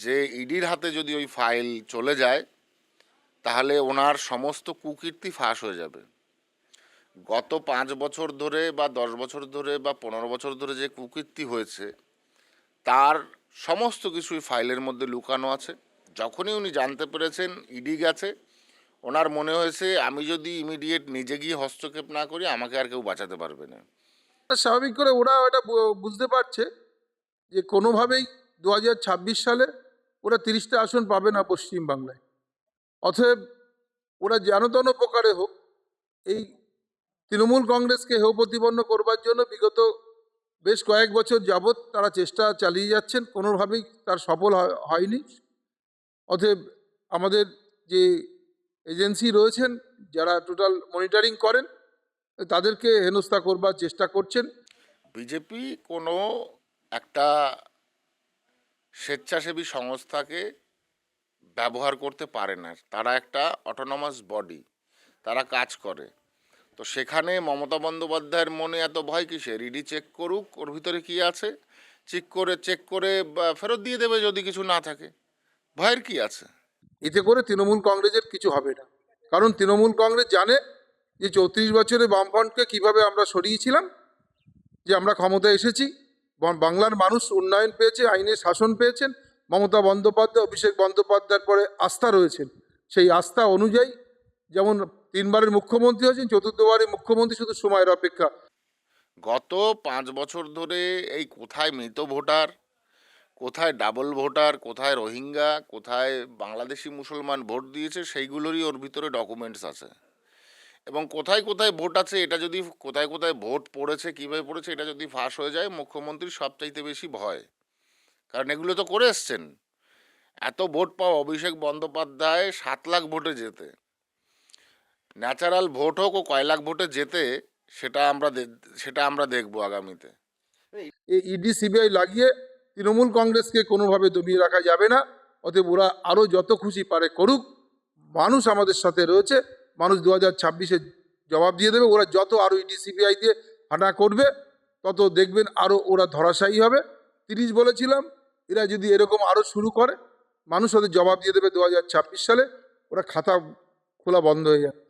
যে ইডির হাতে যদি ওই ফাইল চলে যায় তাহলে ওনার সমস্ত কুকীর্তি ফাঁস হয়ে যাবে। গত 5 বছর ধরে বা 10 বছর ধরে বা 15 বছর ধরে যে কুকীর্তি হয়েছে তার সমস্ত কিছুই ফাইলের মধ্যে লুকানো আছে। যখনই উনি জানতে পেরেছেন ইডি গেছে, ওনার মনে হয়েছে আমি যদি ইমিডিয়েট নিজে গিয়ে হস্তক্ষেপ না করি আমাকে আর কেউ বাঁচাতে পারবে না। স্বাভাবিক করে ওরা এটা বুঝতে পারছে যে কোনোভাবেই 2026 সালে ওরা 30টা আসন পাবে না পশ্চিমবাংলায়। অতএব ওরা যেন তেন প্রকারে হোক এই তৃণমূল কংগ্রেসকে হেয় প্রতিপন্ন করবার জন্য বিগত বেশ কয়েক বছর যাবৎ তারা চেষ্টা চালিয়ে যাচ্ছেন, কোনোভাবেই তার সফল হয়নি। অতএব আমাদের যে এজেন্সি রয়েছেন যারা টোটাল মনিটরিং করেন তাদেরকে হেনস্থা করবার চেষ্টা করছেন। বিজেপি কোনো একটা স্বেচ্ছাসেবী সংস্থাকে ব্যবহার করতে পারে না। তারা একটা অটোনমাস বডি, তারা কাজ করে। তো সেখানে মমতা বন্দ্যোপাধ্যায়ের মনে এত ভয় কিসের? ইডি চেক করুক ওর ভিতরে কি আছে, চেক করে ফেরত দিয়ে দেবে যদি কিছু না থাকে। ভয়ের কি আছে? এতে করে তৃণমূল কংগ্রেসের কিছু হবে না, কারণ তৃণমূল কংগ্রেস জানে যে 34 বছরে বামফ্রন্টকে কিভাবে আমরা সরিয়েছিলাম, যে আমরা ক্ষমতায় এসেছি, বাংলার মানুষ উন্নয়ন পেয়েছে, আইনের শাসন পেয়েছেন, মমতা বন্দ্যোপাধ্যায় অভিষেক বন্দ্যোপাধ্যায়ের পরে আস্থা রয়েছেন। সেই আস্থা অনুযায়ী যেমন 3বারের মুখ্যমন্ত্রী হয়েছেন, 4র্থবারের মুখ্যমন্ত্রী, শুধু সময়ের অপেক্ষা। গত 5 বছর ধরে এই কোথায় মৃত ভোটার, কোথায় ডাবল ভোটার, কোথায় রোহিঙ্গা, কোথায় বাংলাদেশি মুসলমান ভোট দিয়েছে সেইগুলোরই ওর ভিতরে ডকুমেন্টস আছে। এবং কোথায় কোথায় ভোট আছে এটা যদি, কোথায় কোথায় ভোট পড়েছে, কীভাবে পড়েছে এটা যদি ফাঁস হয়ে যায় মুখ্যমন্ত্রীর সবচাইতে বেশি ভয়। কারণ এগুলো তো করে এসছেন। এত ভোট পাওয়া অভিষেক বন্দ্যোপাধ্যায় 7 লাখ ভোটে যেতে, ন্যাচারাল ভোট হোক ও কয় লাখ ভোটে যেতে, সেটা আমরা দেখবো আগামীতে। এই ইডি সিবিআই লাগিয়ে তৃণমূল কংগ্রেসকে কোনোভাবে দমিয়ে রাখা যাবে না। অতএব ওরা আরও যত খুশি পারে করুক, মানুষ আমাদের সাথে রয়েছে, মানুষ 2026-এ জবাব দিয়ে দেবে। ওরা যত আরও ইডি সিবিআই দিয়ে হাঁটা করবে তত দেখবেন আরও ওরা ধরাশায়ী হবে। 30 বলেছিলাম, এরা যদি এরকম আরও শুরু করে মানুষ ওদের জবাব দিয়ে দেবে 2026 সালে। ওরা খাতা খোলা বন্ধ হয়ে যাবে।